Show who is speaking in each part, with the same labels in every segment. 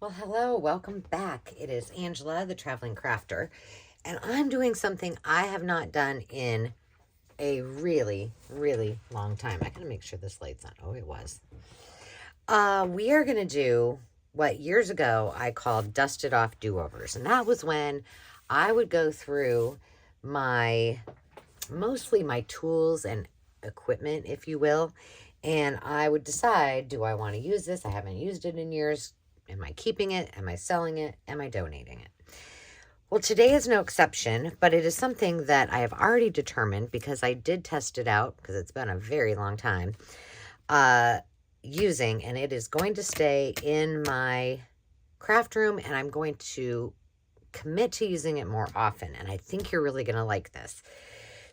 Speaker 1: Well, hello, welcome back. It is Angela, the traveling crafter, and I'm doing something I have not done in a really, really long time. I gotta make sure this light's on. Oh, it was. We are gonna do what years ago I called dusted off do-overs, and that was when I would go through my mostly my tools and equipment, if you will, and I would decide, do I want to use this? I haven't used it in years. Am I keeping it? Am I selling it? Am I donating it? Well, today is no exception, but it is something that I have already determined because I did test it out because it's been a very long time uh, using, and it is going to stay in my craft room, and I'm going to commit to using it more often. And I think you're really going to like this.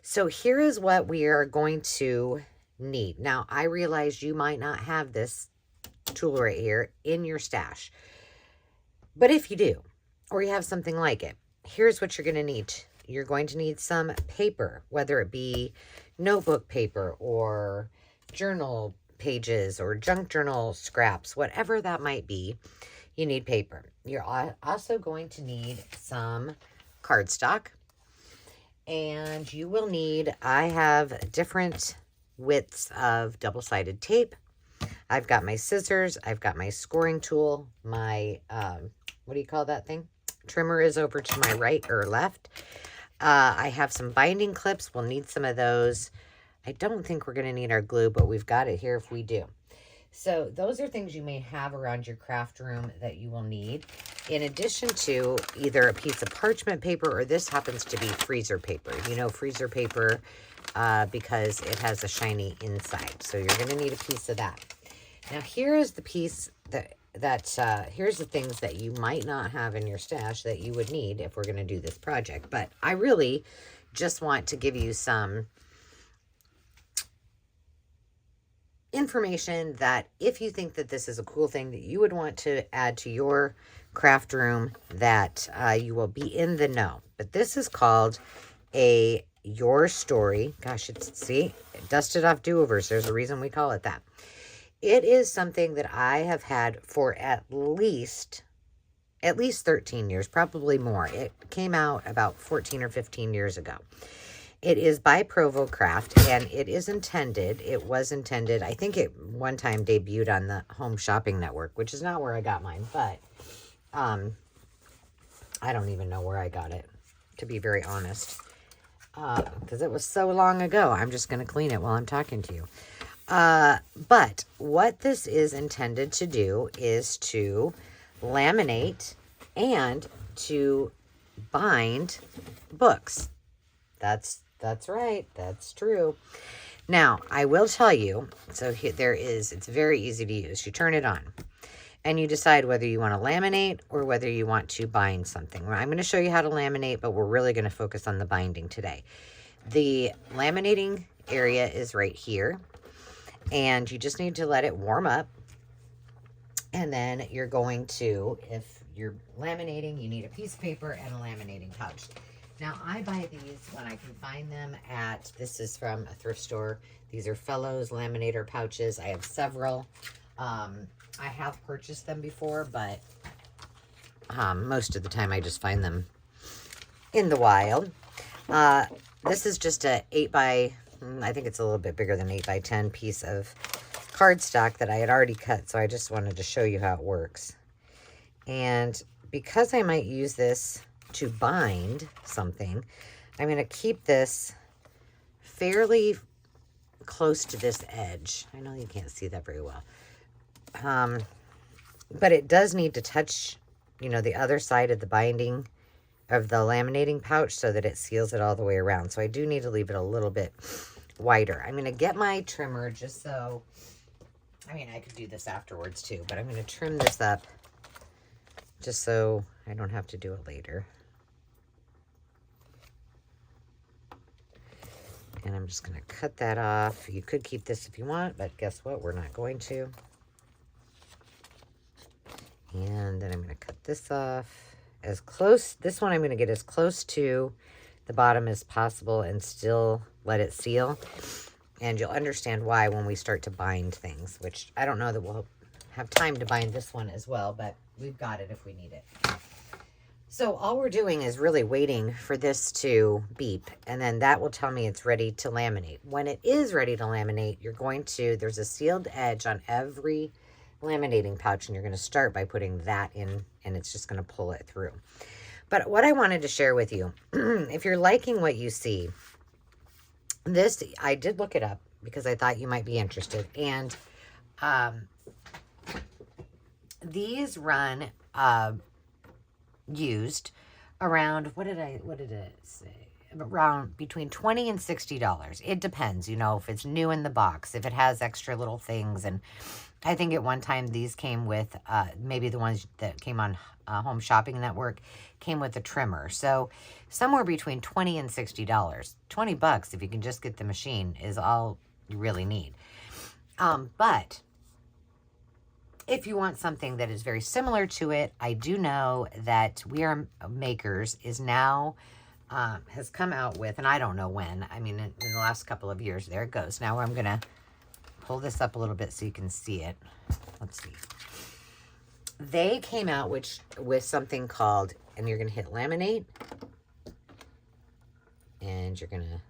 Speaker 1: So here is what we are going to need. Now, I realize you might not have this tool right here in your stash, but if you do, or you have something like it, here's what you're going to need. You're going to need some paper, whether it be notebook paper or journal pages or junk journal scraps, whatever that might be, you need paper. You're also going to need some cardstock, and you will need, I have different widths of double-sided tape. I've got my scissors, I've got my scoring tool, my, what do you call that thing? Trimmer is over to my right or left. I have some binding clips. We'll need some of those. I don't think we're going to need our glue, but we've got it here if we do. So those are things you may have around your craft room that you will need, in addition to either a piece of parchment paper, or this happens to be freezer paper. You know, freezer paper because it has a shiny inside. So you're going to need a piece of that. Now here is the piece here's the things that you might not have in your stash that you would need if we're going to do this project. But I really just want to give you some information that if you think that this is a cool thing that you would want to add to your craft room, that you will be in the know. But this is called a Your Story. Gosh, see, dusted off do-overs. There's a reason we call it that. It is something that I have had for at least 13 years, probably more. It came out about 14 or 15 years ago. It is by Provo Craft, and it was intended, I think it one time debuted on the Home Shopping Network, which is not where I got mine, but I don't even know where I got it, to be very honest, because it was so long ago. I'm just going to clean it while I'm talking to you. But what this is intended to do is to laminate and to bind books. That's right. That's true. Now, I will tell you, so it's very easy to use. You turn it on and you decide whether you want to laminate or whether you want to bind something. I'm going to show you how to laminate, but we're really going to focus on the binding today. The laminating area is right here, and you just need to let it warm up. And then you're going to, if you're laminating, you need a piece of paper and a laminating pouch. Now, I buy these when I can find them this is from a thrift store. These are Fellows laminator pouches. I have several. I have purchased them before, but most of the time I just find them in the wild. This is just a I think it's a little bit bigger than 8 by 10 piece of cardstock that I had already cut, so I just wanted to show you how it works. And because I might use this to bind something, I'm going to keep this fairly close to this edge. I know you can't see that very well. But it does need to touch, the other side of the binding of the laminating pouch so that it seals it all the way around. So I do need to leave it a little bit wider. I'm going to get my trimmer just so, I could do this afterwards too, but I'm going to trim this up just so I don't have to do it later. And I'm just going to cut that off. You could keep this if you want, but guess what? We're not going to. And then I'm going to cut this off as close. This one I'm going to get as close to the bottom as possible and still let it seal. And you'll understand why when we start to bind things, which I don't know that we'll have time to bind this one as well, but we've got it if we need it. So all we're doing is really waiting for this to beep, and then that will tell me it's ready to laminate. When it is ready to laminate, you're going to, there's a sealed edge on every laminating pouch, and you're going to start by putting that in, and it's just going to pull it through. But what I wanted to share with you, if you're liking what you see, this, I did look it up because I thought you might be interested. And these run used around, what did it say? Around between $20 and $60. It depends, you know, if it's new in the box, if it has extra little things. And I think at one time these came with, maybe the ones that came on Home Shopping Network came with a trimmer. So somewhere between $20 and $60. $20 if you can just get the machine is all you really need. But if you want something that is very similar to it, I do know that We Are Makers is now, has come out with, and I don't know when, I mean, in the last couple of years, there it goes. Now I'm going to pull this up a little bit so you can see it. Let's see. They came out with something called, and you're going to hit laminate, and you're going to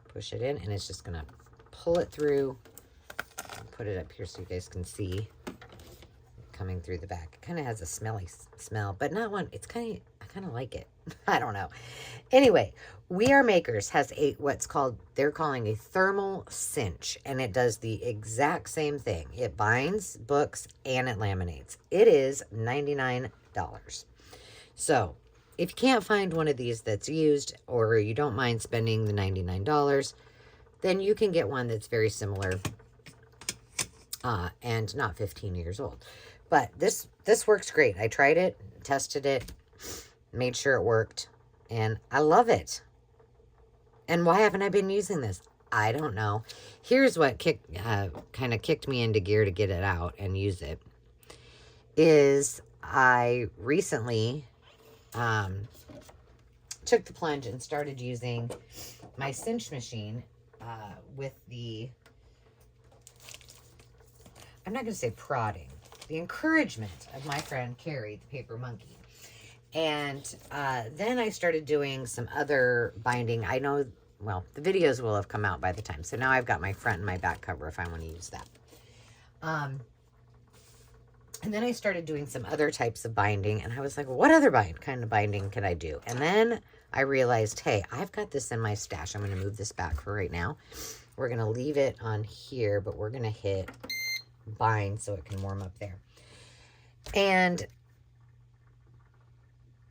Speaker 1: push it in, and it's just going to pull it through. I'll put it up here so you guys can see coming through the back. It kind of has a smelly smell, but not one. It's kind of, I kind of like it. I don't know. Anyway, We Are Makers has what's called, they're calling a thermal cinch, and it does the exact same thing. It binds books and it laminates. It is $99. So if you can't find one of these that's used, or you don't mind spending the $99, then you can get one that's very similar and not 15 years old. But this works great. I tried it, tested it, made sure it worked, and I love it. And why haven't I been using this? I don't know. Here's what kind of kicked me into gear to get it out and use it. Is I recently took the plunge and started using my cinch machine with the, I'm not going to say prodding, the encouragement of my friend Carrie, the paper monkey. And then I started doing some other binding. I know, well, the videos will have come out by the time. So now I've got my front and my back cover if I want to use that. And then I started doing some other types of binding. And I was like, well, what other kind of binding can I do? And then I realized, hey, I've got this in my stash. I'm going to move this back for right now. We're going to leave it on here, but we're going to hit bind so it can warm up there. And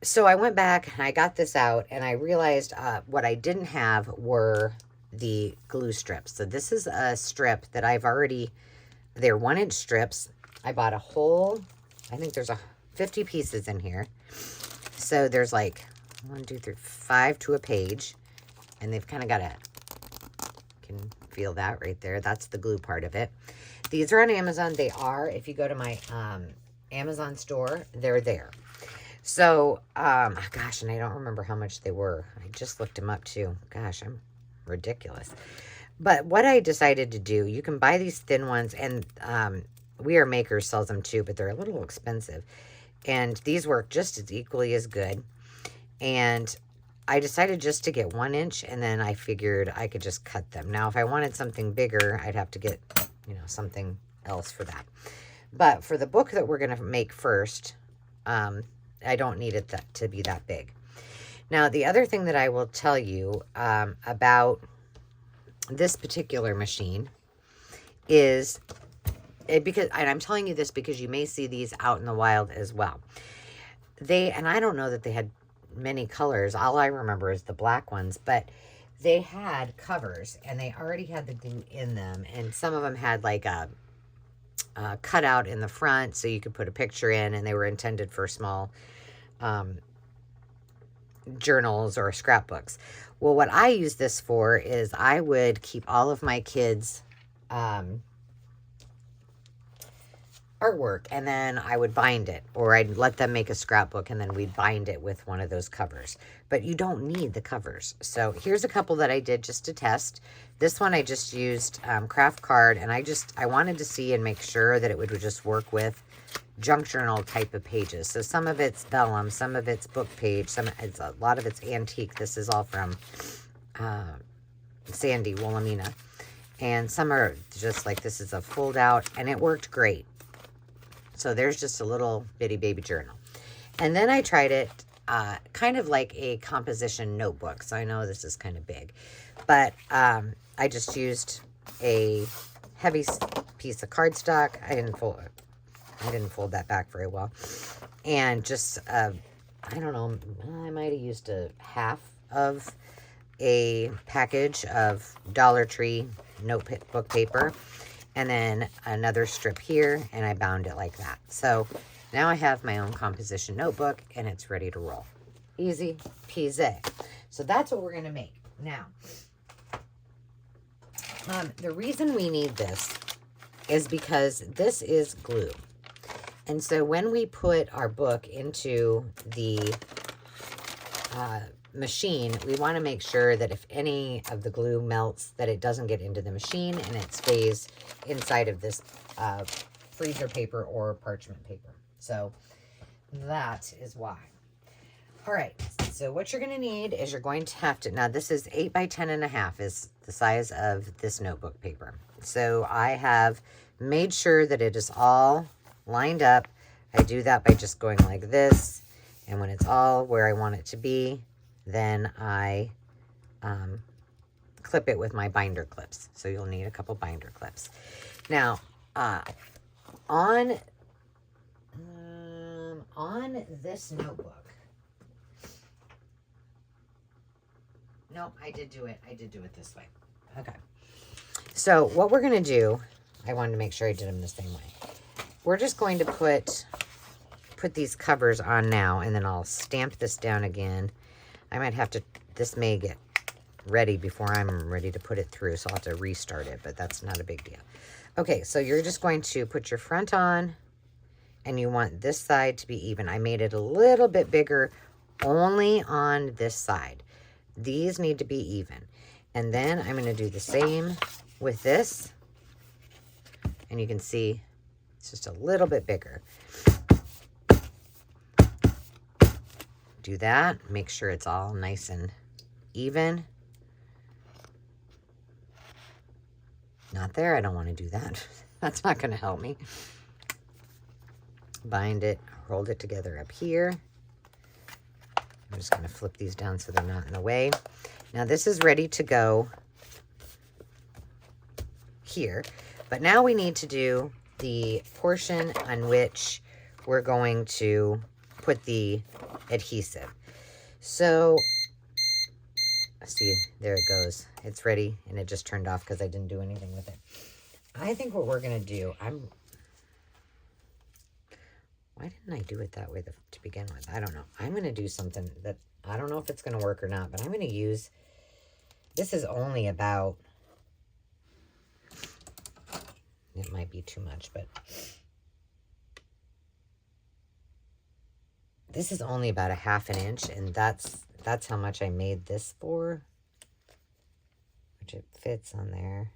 Speaker 1: so I went back and I got this out, and I realized what I didn't have were the glue strips. So this is a strip that I've already, they're 1-inch strips. I bought a whole, I think there's 50 pieces in here. So there's like 1, 2, 3, 5 to a page, and they've kind of got a, can feel that right there. That's the glue part of it. These are on Amazon. They are, if you go to my Amazon store, they're there. So, gosh, and I don't remember how much they were. I just looked them up too. Gosh, I'm ridiculous. But what I decided to do, you can buy these thin ones, and We Are Makers sells them too, but they're a little expensive. And these work just as equally as good. And I decided just to get 1 inch, and then I figured I could just cut them. Now, if I wanted something bigger, I'd have to get, you know, something else for that. But for the book that we're going to make first, I don't need it to be that big. Now, the other thing that I will tell you about this particular machine is, because, and I'm telling you this because you may see these out in the wild as well. And I don't know that they had many colors. All I remember is the black ones, but they had covers, and they already had the glue in them, and some of them had like a cutout in the front so you could put a picture in, and they were intended for small journals or scrapbooks. Well, what I use this for is I would keep all of my kids' artwork, and then I would bind it, or I'd let them make a scrapbook and then we'd bind it with one of those covers. But you don't need the covers. So here's a couple that I did just to test. This one I just used craft card, and I wanted to see and make sure that it would just work with junk journal type of pages. So some of it's vellum, some of it's book page, a lot of it's antique. This is all from Sandy Wilhelmina. And some are just like, this is a fold out, and it worked great. So there's just a little bitty baby journal. And then I tried it kind of like a composition notebook. So I know this is kind of big, but I just used a heavy piece of cardstock. I didn't fold that back very well. And just, I don't know, I might have used a half of a package of Dollar Tree notebook paper, and then another strip here, and I bound it like that. So now I have my own composition notebook, and it's ready to roll. Easy peasy. So that's what we're going to make. Now, the reason we need this is because this is glue. And so when we put our book into the machine, we want to make sure that if any of the glue melts, that it doesn't get into the machine and it stays inside of this freezer paper or parchment paper. So that is why. All right, so what you're going to need is you're going to have to, now this is 8 by 10.5 is the size of this notebook paper. So I have made sure that it is all lined up. I do that by just going like this, and when it's all where I want it to be, then I clip it with my binder clips. So you'll need a couple binder clips. Now, on this notebook, no, I did do it this way. Okay. So what we're going to do, I wanted to make sure I did them the same way. We're just going to put these covers on now, and then I'll stamp this down again. I might have to, this may get ready before I'm ready to put it through, so I'll have to restart it, but that's not a big deal. Okay, so you're just going to put your front on, and you want this side to be even. I made it a little bit bigger only on this side. These need to be even. And then I'm going to do the same with this, and you can see it's just a little bit bigger. Do that. Make sure it's all nice and even. Not there. I don't want to do that. That's not going to help me. Bind it. Hold it together up here. I'm just going to flip these down so they're not in the way. Now this is ready to go here. But now we need to do the portion on which we're going to put the adhesive. So see, there it goes. It's ready, and it just turned off because I didn't do anything with it. I think what we're gonna do, why didn't I do it that way to begin with? I don't know. I'm gonna do something that I don't know if it's gonna work or not, but I'm gonna use, this is only about, it might be too much, but this is only about a 1/2 inch, and that's how much I made this for, which it fits on there.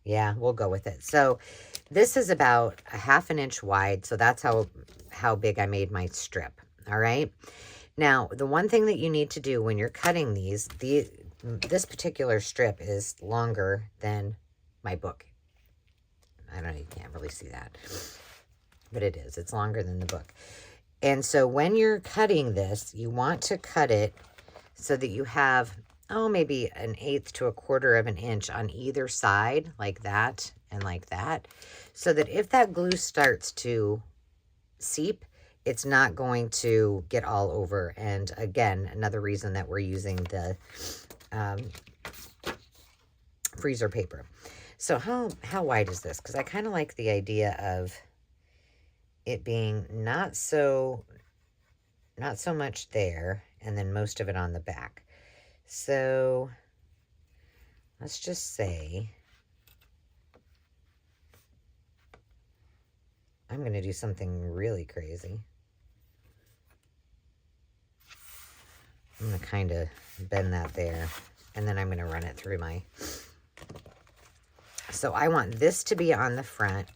Speaker 1: Yeah, we'll go with it. So this is about a 1/2 inch wide, so that's how big I made my strip. All right. Now, the one thing that you need to do when you're cutting these, this particular strip is longer than my book. You can't really see that, but it is. It's longer than the book. And so when you're cutting this, you want to cut it so that you have, maybe 1/8 to 1/4 of an inch on either side, like that and like that, so that if that glue starts to seep, it's not going to get all over. And again, another reason that we're using the freezer paper. So how wide is this? Because I kind of like the idea of it being not so much there, and then most of it on the back. So let's just say I'm going to do something really crazy. I'm going to kind of bend that there, and then I'm going to run it through my... So I want this to be on the front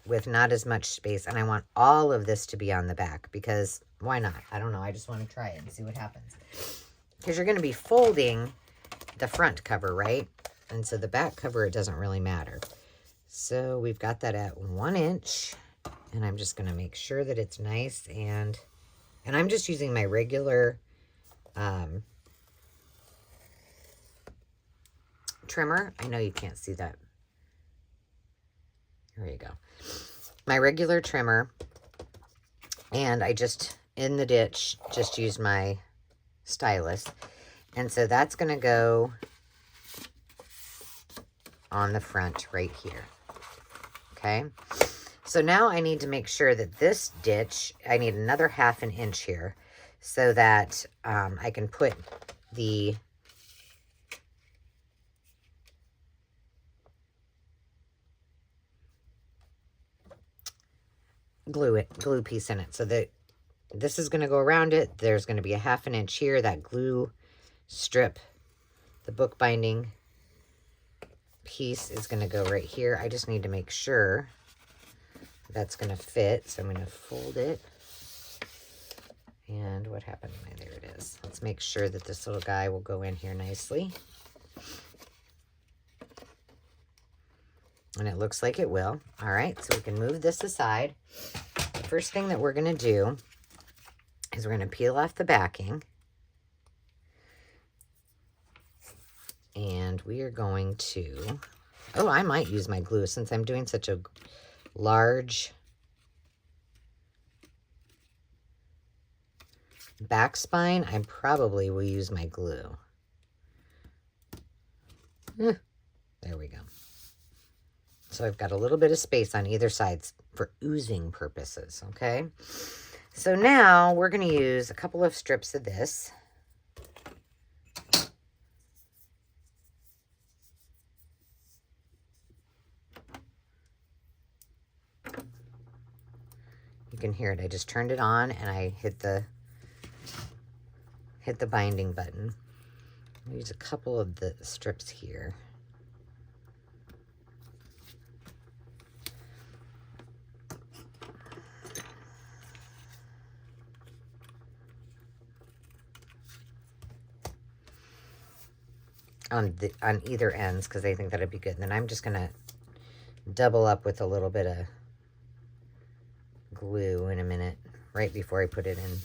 Speaker 1: with not as much space, and I want all of this to be on the back, because why not? I don't know. I just want to try it and see what happens. Because you're going to be folding the front cover, right? And so the back cover, it doesn't really matter. So we've got that at 1 inch, and I'm just going to make sure that it's nice, and I'm just using my regular trimmer. I know you can't see that. There you go. My regular trimmer, and I just, in the ditch, just use my stylus. And so that's going to go on the front right here. Okay. So now I need to make sure that this ditch, I need another 1/2 inch here so that I can put the glue piece in it. So that this is going to go around it. There's going to be a 1/2 inch here. That glue strip, the bookbinding piece is going to go right here. I just need to make sure that's going to fit. So I'm going to fold it. And what happened? There it is. Let's make sure that this little guy will go in here nicely. And it looks like it will. All right, so we can move this aside. The first thing that we're going to do is we're going to peel off the backing. And we are going to... Oh, I might use my glue since I'm doing such a large back spine. I probably will use my glue. There we go. So I've got a little bit of space on either side for oozing purposes, okay? So now we're going to use a couple of strips of this. You can hear it. I just turned it on and I hit the binding button. I'll use a couple of the strips here. On either ends, because I think that'd be good. And then I'm just gonna double up with a little bit of glue in a minute, right before I put it in.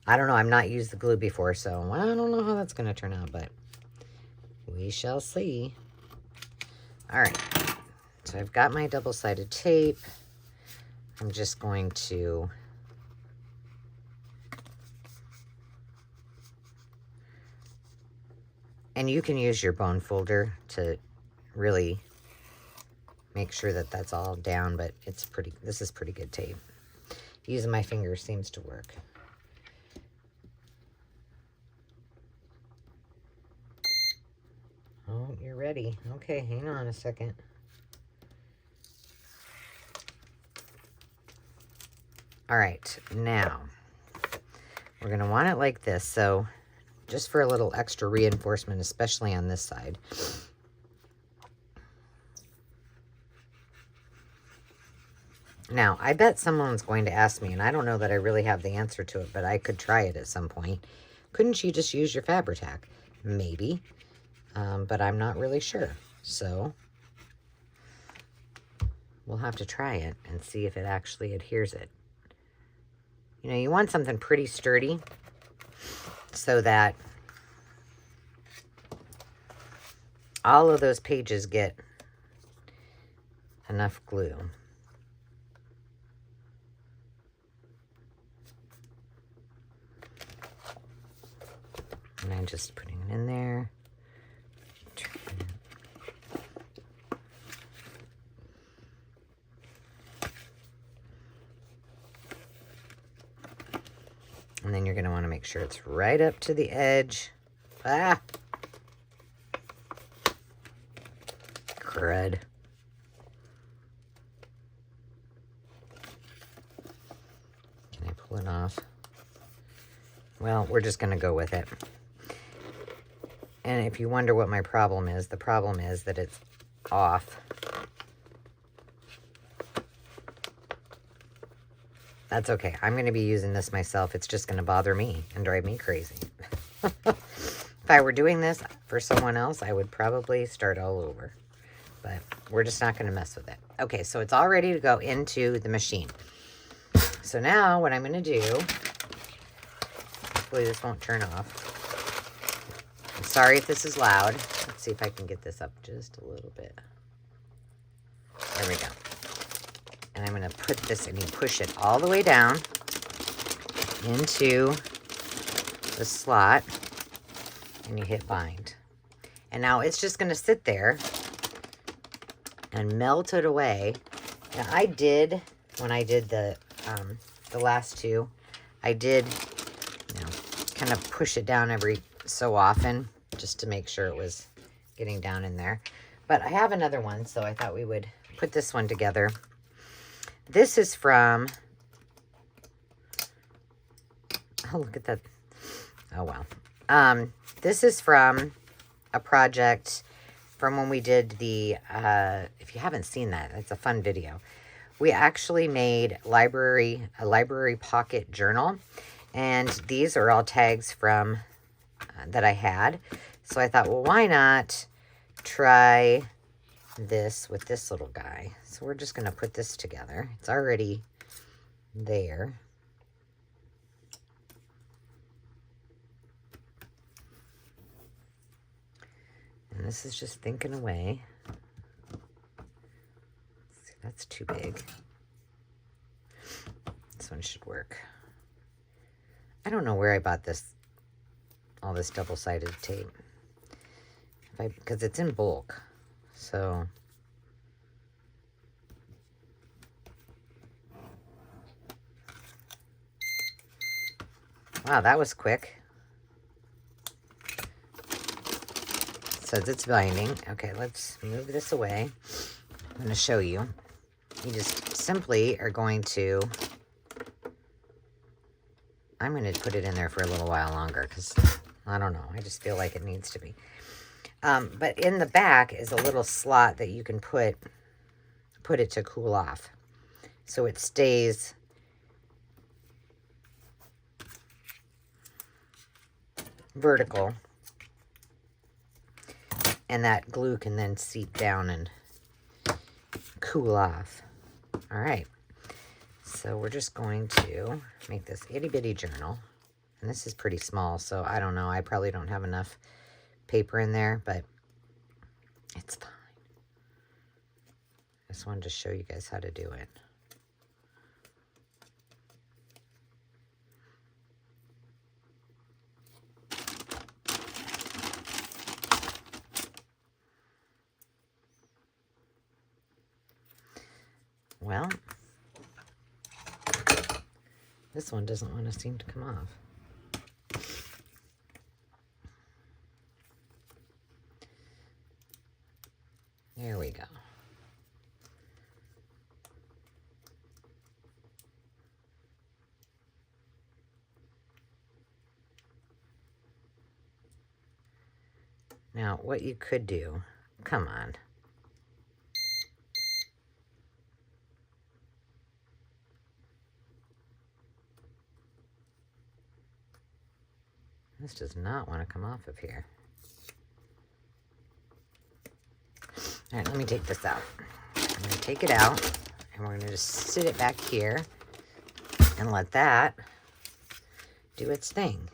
Speaker 1: I don't know, I've not used the glue before, so I don't know how that's gonna turn out, but we shall see. All right, so I've got my double-sided tape. I'm just going to and you can use your bone folder to really make sure that that's all down, but this is pretty good tape. Using my fingers seems to work. Oh, you're ready. Okay, hang on a second. All right, now we're gonna want it like this. So just for a little extra reinforcement, especially on this side. Now, I bet someone's going to ask me, and I don't know that I really have the answer to it, but I could try it at some point. Couldn't you just use your Fabri-Tac? Maybe, but I'm not really sure. So we'll have to try it and see if it actually adheres it. You know, you want something pretty sturdy so that all of those pages get enough glue. And I'm just putting it in there. And then you're going to want to make sure it's right up to the edge. Ah! Crud. went off. Well, we're just going to go with it. And if you wonder what my problem is, the problem is that it's off. That's okay. I'm going to be using this myself. It's just going to bother me and drive me crazy. If I were doing this for someone else, I would probably start all over. But we're just not going to mess with it. Okay, so it's all ready to go into the machine. So now what I'm going to do, hopefully this won't turn off. I'm sorry if this is loud. Let's see if I can get this up just a little bit. There we go. And I'm going to put this, and you push it all the way down into the slot, and you hit bind. And now it's just going to sit there and melt it away. Now I did, when I did the last two, I did, you know, kind of push it down every so often just to make sure it was getting down in there. But I have another one, so I thought we would put this one together. This is from, oh, look at that. Oh, wow. This is from a project from when we did the, if you haven't seen that, it's a fun video. We actually made a library pocket journal, and these are all tags from, that I had. So I thought, well, why not try this with this little guy? So we're just going to put this together. It's already there. And this is just thinking away. See, that's too big. This one should work. I don't know where I bought this, all this double-sided tape. Because it's in bulk. So wow, that was quick. Says it's binding. Okay, let's move this away. I'm going to show you. You just simply are going to, I'm going to put it in there for a little while longer because I don't know. I just feel like it needs to be. But in the back is a little slot that you can put it to cool off. So it stays vertical. And that glue can then seep down and cool off. All right. So we're just going to make this itty bitty journal. And this is pretty small, so I don't know. I probably don't have enough paper in there, but it's fine. I just wanted to show you guys how to do it. Well, this one doesn't want to seem to come off. There we go. Now, what you could do, come on. This does not want to come off of here. All right, let me take this out. I'm going to take it out, and we're going to just sit it back here and let that do its thing.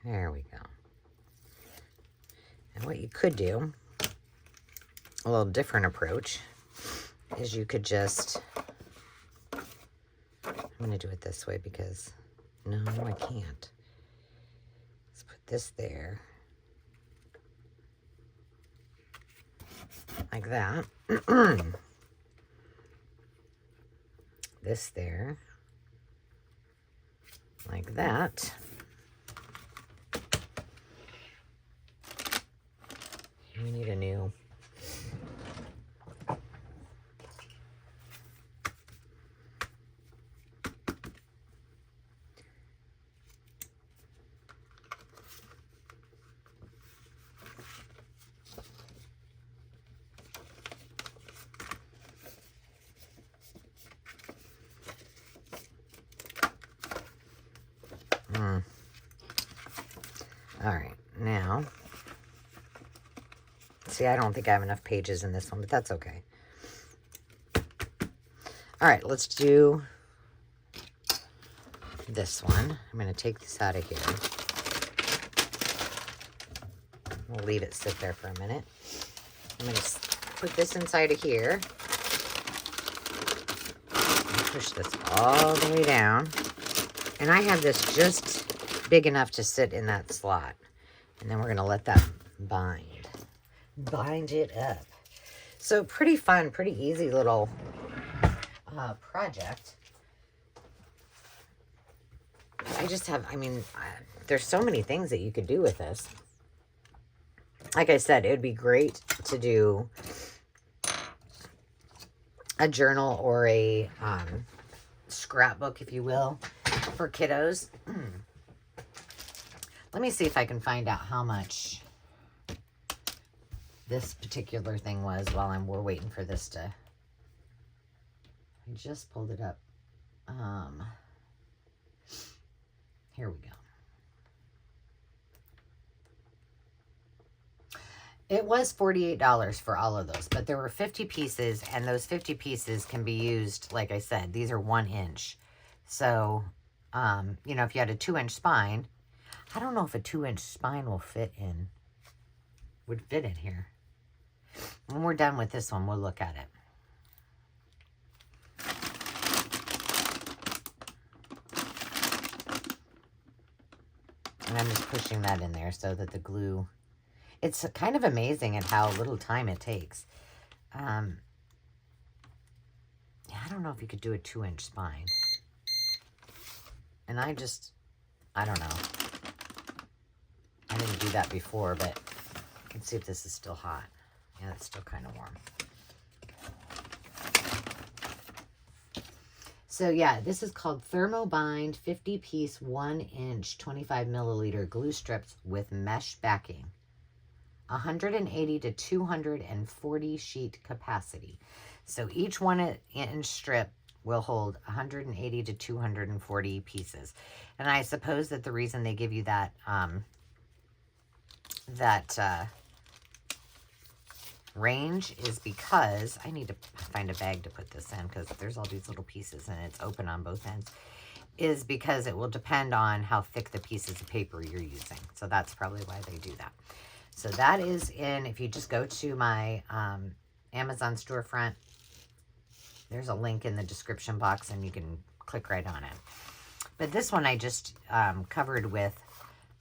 Speaker 1: There we go. And what you could do, a little different approach, is you could just, I'm going to do it this way because, no, I can't. Let's put this there. Like that. This there. Like that. All right, now, see, I don't think I have enough pages in this one, but that's okay. All right, let's do this one. I'm going to take this out of here. We'll leave it sit there for a minute. I'm going to put this inside of here. And push this all the way down. And I have this just big enough to sit in that slot. And then we're going to let that bind. Bind it up. So pretty fun, pretty easy little project. I just have, I mean, there's so many things that you could do with this. Like I said, it would be great to do a journal or a scrapbook, if you will, for kiddos. Let me see if I can find out how much this particular thing was while we're waiting for this to... I just pulled it up. Here we go. It was $48 for all of those, but there were 50 pieces, and those 50 pieces can be used, like I said, these are 1 inch. So, you know, if you had a 2-inch spine, I don't know if a 2-inch spine would fit in here. When we're done with this one, we'll look at it. And I'm just pushing that in there so that the glue... It's kind of amazing at how little time it takes. Yeah, I don't know if you could do a 2-inch spine. And I don't know. I didn't do that before, but let's see if this is still hot. Yeah, it's still kind of warm. So yeah, this is called Thermobind 50-piece 1-inch 25 milliliter glue strips with mesh backing. 180 to 240 sheet capacity. So each 1-inch strip will hold 180 to 240 pieces. And I suppose that the reason they give you that range is because I need to find a bag to put this in, because there's all these little pieces and it's open on both ends, is because it will depend on how thick the pieces of paper you're using. So that's probably why they do that. So that is in, if you just go to my Amazon storefront, there's a link in the description box and you can click right on it. But this one I just covered with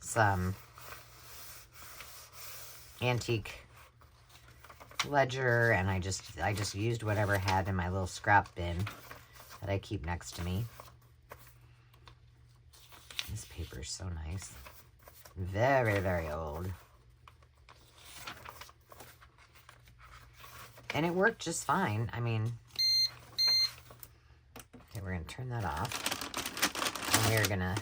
Speaker 1: some antique ledger, and I just used whatever I had in my little scrap bin that I keep next to me. This paper is so nice. Very, very old. And it worked just fine. I mean, okay, we're going to turn that off. And we're going to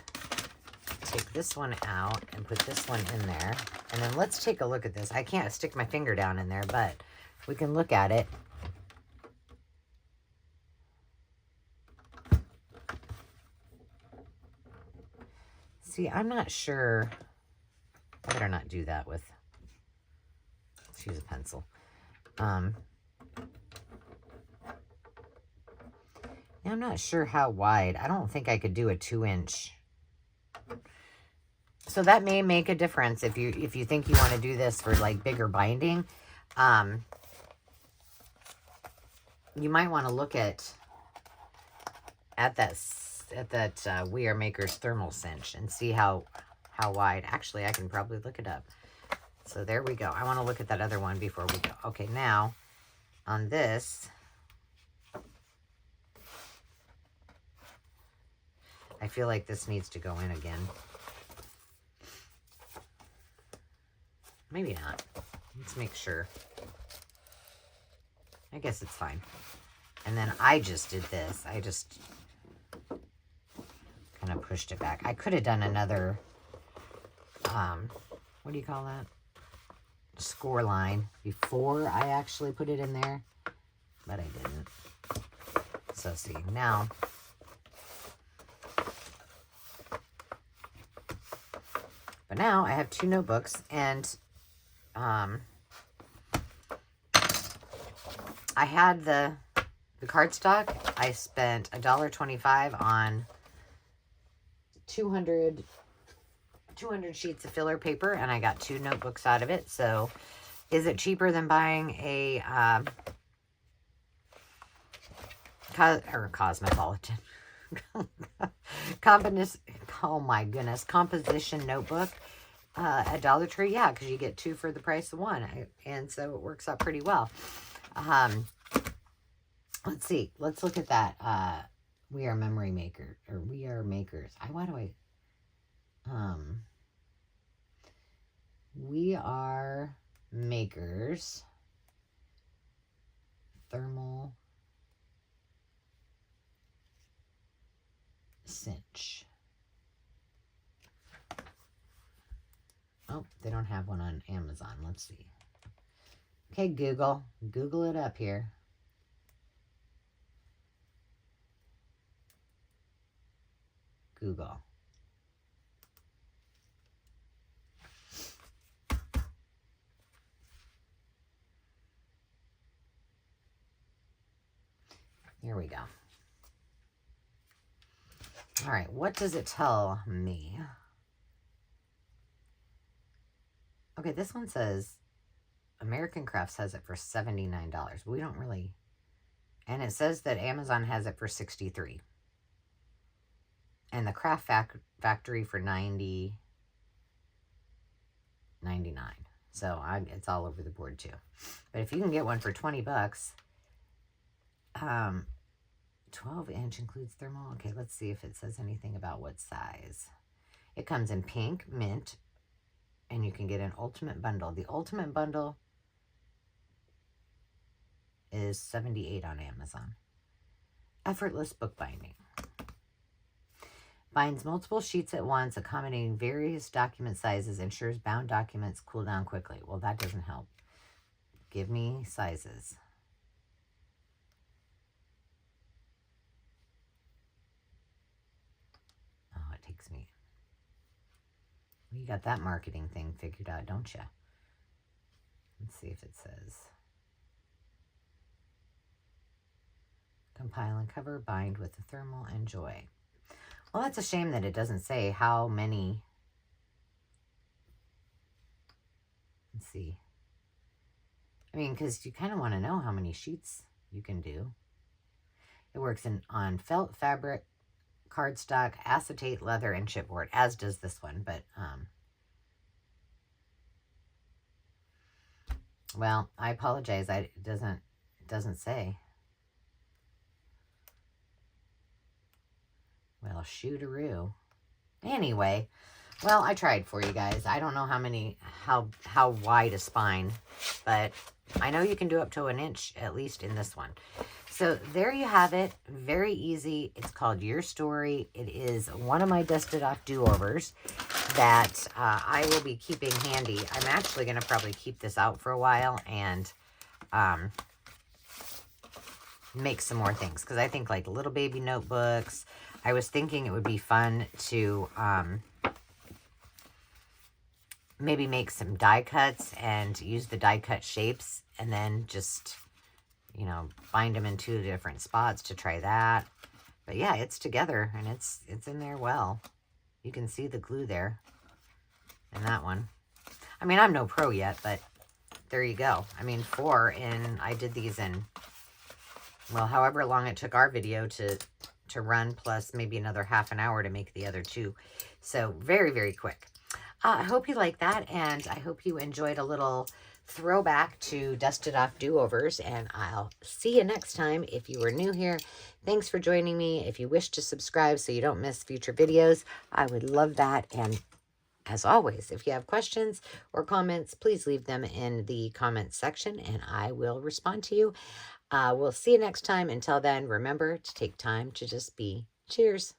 Speaker 1: take this one out and put this one in there. And then let's take a look at this. I can't stick my finger down in there, but we can look at it. See, I'm not sure. I better not do that with, let's use a pencil. I'm not sure how wide. I don't think I could do a 2-inch. So that may make a difference if you think you want to do this for like bigger binding. You might want to look at that We Are Makers thermal cinch and see how wide. Actually, I can probably look it up. So there we go. I want to look at that other one before we go. Okay, now on this, I feel like this needs to go in again. Maybe not. Let's make sure. I guess it's fine. And then I just did this. I just kind of pushed it back. I could have done another, what do you call that? Score line before I actually put it in there, but I didn't. So see, now But now I have 2 notebooks, and I had the cardstock. I spent $1.25 on 200 sheets of filler paper, and I got 2 notebooks out of it. So is it cheaper than buying a cosmopolitan composition notebook at Dollar Tree? Yeah, because you get 2 for the price of 1, and so it works out pretty well. Let's see. Let's look at that. We are memory maker, or we are makers. We are makers. Thermal cinch. Oh, they don't have one on Amazon. Let's see. Okay, Google it up here. Google. Here we go. All right, what does it tell me? Okay, this one says American Crafts has it for $79. We don't really... And it says that Amazon has it for $63. And the Craft Factory for $90.99. So it's all over the board too. But if you can get one for 20 bucks, 12-inch includes thermal. Okay, let's see if it says anything about what size. It comes in pink, mint, and you can get an ultimate bundle. The ultimate bundle is $78 on Amazon. Effortless bookbinding. Binds multiple sheets at once, accommodating various document sizes, ensures bound documents cool down quickly. Well, that doesn't help. Give me sizes. Oh, it takes me... You got that marketing thing figured out, don't you? Let's see if it says. Compile and cover, bind with the thermal, enjoy. Well, that's a shame that it doesn't say how many. Let's see. I mean, because you kind of want to know how many sheets you can do. It works on felt, fabric, cardstock, acetate, leather, and chipboard, as does this one. But, well, I apologize. It doesn't say. Well, shootaroo. Anyway, well, I tried for you guys. I don't know how wide a spine, but I know you can do up to 1 inch, at least in this one. So there you have it. Very easy. It's called Your Story. It is one of my dusted off do-overs that I will be keeping handy. I'm actually going to probably keep this out for a while and make some more things, because I think like little baby notebooks. I was thinking it would be fun to maybe make some die cuts and use the die cut shapes and then just, you know, bind them in 2 different spots to try that. But yeah, it's together and it's in there well. You can see the glue there in that one. I mean, I'm no pro yet, but there you go. I mean, I did these in, well, however long it took our video to run, plus maybe another half an hour to make the other 2. So very, very quick. I hope you like that, and I hope you enjoyed a little throwback to dusted off do-overs, and I'll see you next time. If you were new here, thanks for joining me. If you wish to subscribe so you don't miss future videos, I would love that. And as always, if you have questions or comments, please leave them in the comments section, and I will respond to you. We'll see you next time. Until then, remember to take time to just be. Cheers.